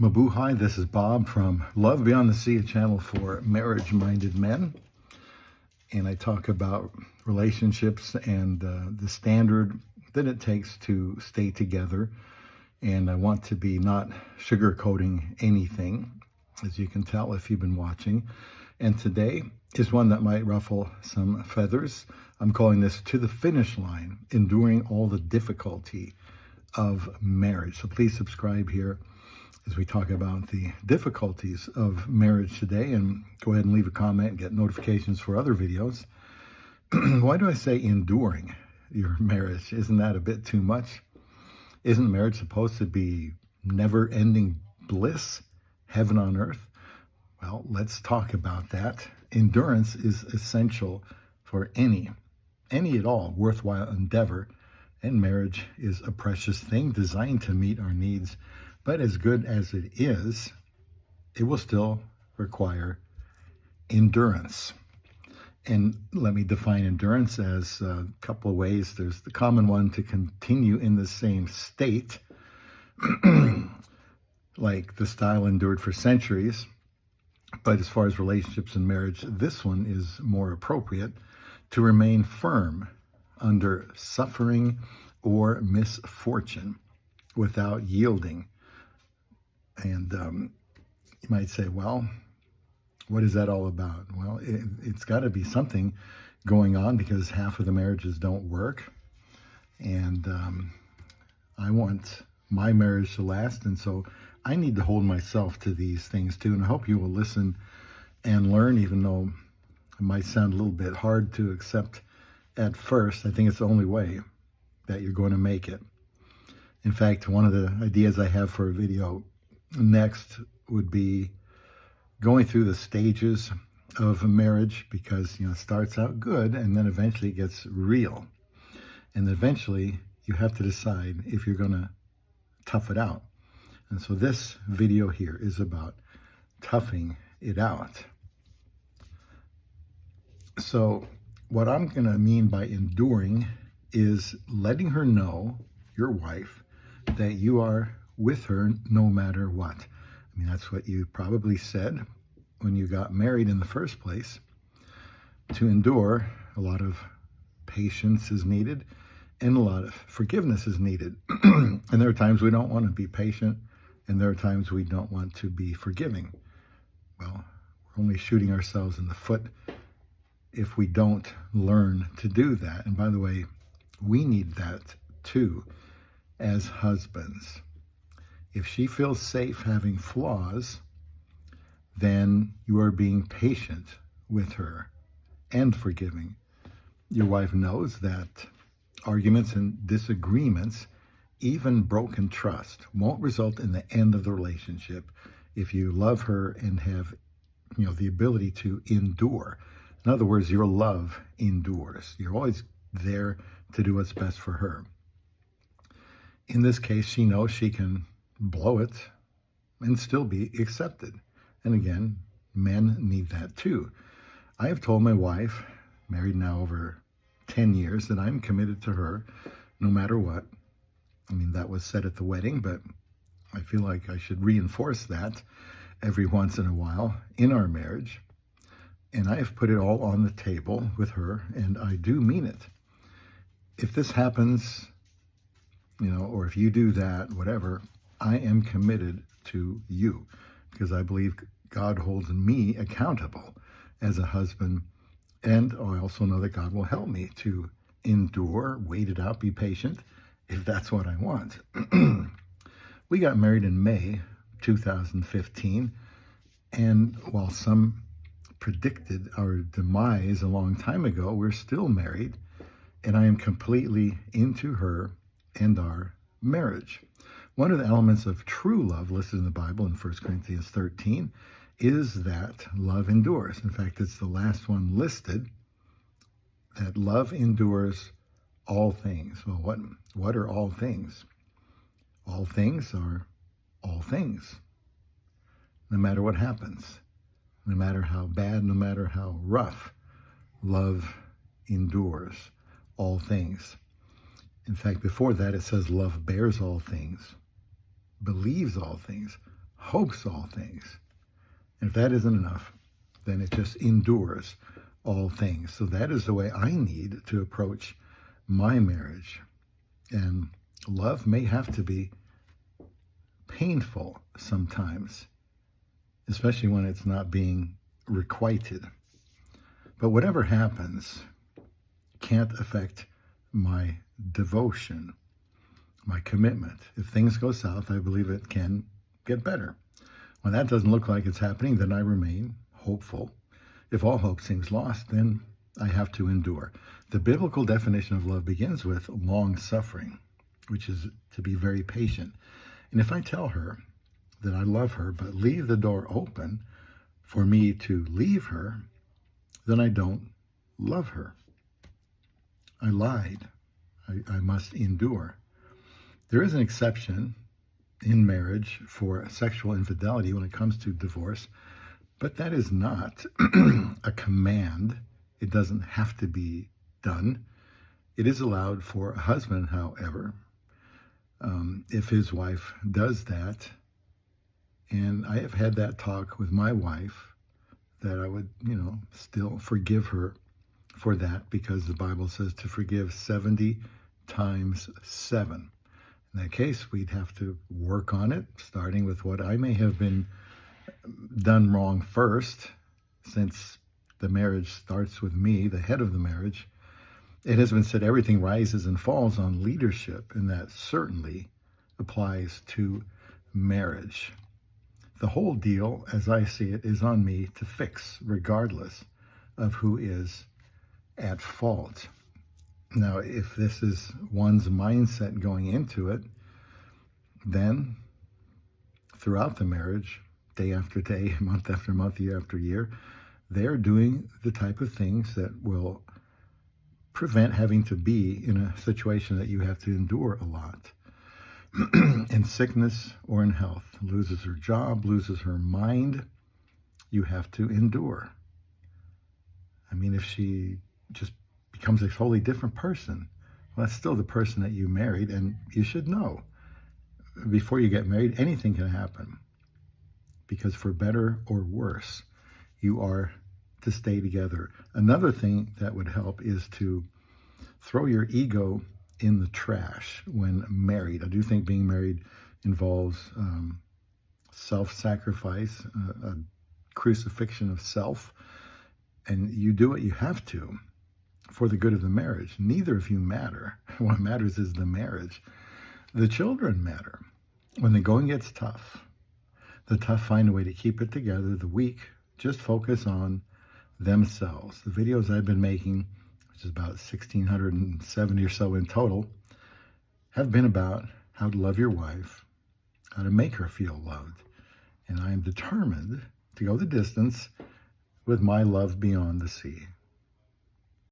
Mabuhay, this is Bob from Love Beyond the Sea, a channel for marriage-minded men. And I talk about relationships and the standard that it takes to stay together. And I want to be not sugarcoating anything, as you can tell if you've been watching. And today is one that might ruffle some feathers. I'm calling this To the Finish Line, Enduring All the Difficulty of Marriage. So please subscribe here as we talk about the difficulties of marriage today, and go ahead and leave a comment and get notifications for other videos. Why do I say enduring your marriage? Isn't that a bit too much? Isn't marriage supposed to be never-ending bliss, heaven on earth? Well, let's talk about that. Endurance is essential for any at all worthwhile endeavor, and marriage is a precious thing designed to meet our needs. But as good as it is, it will still require endurance. And let me define endurance as a couple of ways. There's the common one, to continue in the same state, like the style endured for centuries. But as far as relationships and marriage, this one is more appropriate: to remain firm under suffering or misfortune without yielding. And you might say, well, what is that all about? Well, it's got to be something going on, because half of the marriages don't work. And I want my marriage to last. And so I need to hold myself to these things too. And I hope you will listen and learn, even though it might sound a little bit hard to accept at first. I think it's the only way that you're going to make it. In fact, one of the ideas I have for a video next would be going through the stages of a marriage, because it starts out good and then eventually it gets real, and eventually you have to decide if you're going to tough it out. And so this video here is about toughing it out. So what I'm going to mean by enduring is letting her know, your wife, that you are with her no matter what. I mean, that's what you probably said when you got married in the first place. To endure, a lot of patience is needed, and a lot of forgiveness is needed. And there are times we don't want to be patient, and there are times we don't want to be forgiving. Well, we're only shooting ourselves in the foot if we don't learn to do that. And by the way, we need that too as husbands. If she feels safe having flaws, then you are being patient with her and forgiving. Your wife knows that arguments and disagreements, even broken trust, won't result in the end of the relationship if you love her and have, the ability to endure. In other words, your love endures. You're always there to do what's best for her. In this case, she knows she can blow it and still be accepted. And again, men need that too. I have told my wife, married now over 10 years, that I'm committed to her no matter what. I mean, that was said at the wedding, but I feel like I should reinforce that every once in a while in our marriage. And I have put it all on the table with her, and I do mean it. If this happens, or if you do that, whatever, I am committed to you, because I believe God holds me accountable as a husband. And I also know that God will help me to endure, wait it out, be patient, if that's what I want. We got married in May 2015. And while some predicted our demise a long time ago, we're still married. And I am completely into her and our marriage. One of the elements of true love listed in the Bible in 1 Corinthians 13 is that love endures. In fact, it's the last one listed, that love endures all things. Well, what are all things? All things are all things. No matter what happens, no matter how bad, no matter how rough, love endures all things. In fact, before that, it says love bears all things, believes all things, hopes all things. And if that isn't enough, then it just endures all things. So that is the way I need to approach my marriage. And love may have to be painful sometimes, especially when it's not being requited. But whatever happens can't affect my devotion, my commitment. If things go south, I believe it can get better. When that doesn't look like it's happening, then I remain hopeful. If all hope seems lost, then I have to endure. The biblical definition of love begins with long suffering, which is to be very patient. And if I tell her that I love her, but leave the door open for me to leave her, then I don't love her. I lied. I must endure. There is an exception in marriage for sexual infidelity when it comes to divorce, but that is not a command. It doesn't have to be done. It is allowed for a husband, however, if his wife does that. And I have had that talk with my wife, that I would, still forgive her for that, because the Bible says to forgive 70 times 7. In that case, we'd have to work on it, starting with what I may have been done wrong first, since the marriage starts with me, the head of the marriage. It has been said everything rises and falls on leadership, and that certainly applies to marriage. The whole deal, as I see it, is on me to fix, regardless of who is at fault. Now, if this is one's mindset going into it, then throughout the marriage, day after day, month after month, year after year, they're doing the type of things that will prevent having to be in a situation that you have to endure a lot. In sickness or in health, loses her job, loses her mind, you have to endure. I mean, if she just becomes a totally different person, well, that's still the person that you married, and you should know before you get married, anything can happen. Because for better or worse, you are to stay together. Another thing that would help is to throw your ego in the trash when married. I do think being married involves self-sacrifice, a crucifixion of self, and you do what you have to for the good of the marriage. Neither of you matter. What matters is the marriage. The children matter. When the going gets tough, the tough find a way to keep it together. The weak just focus on themselves. The videos I've been making, which is about 1,670 or so in total, have been about how to love your wife, how to make her feel loved. And I am determined to go the distance with my love beyond the sea.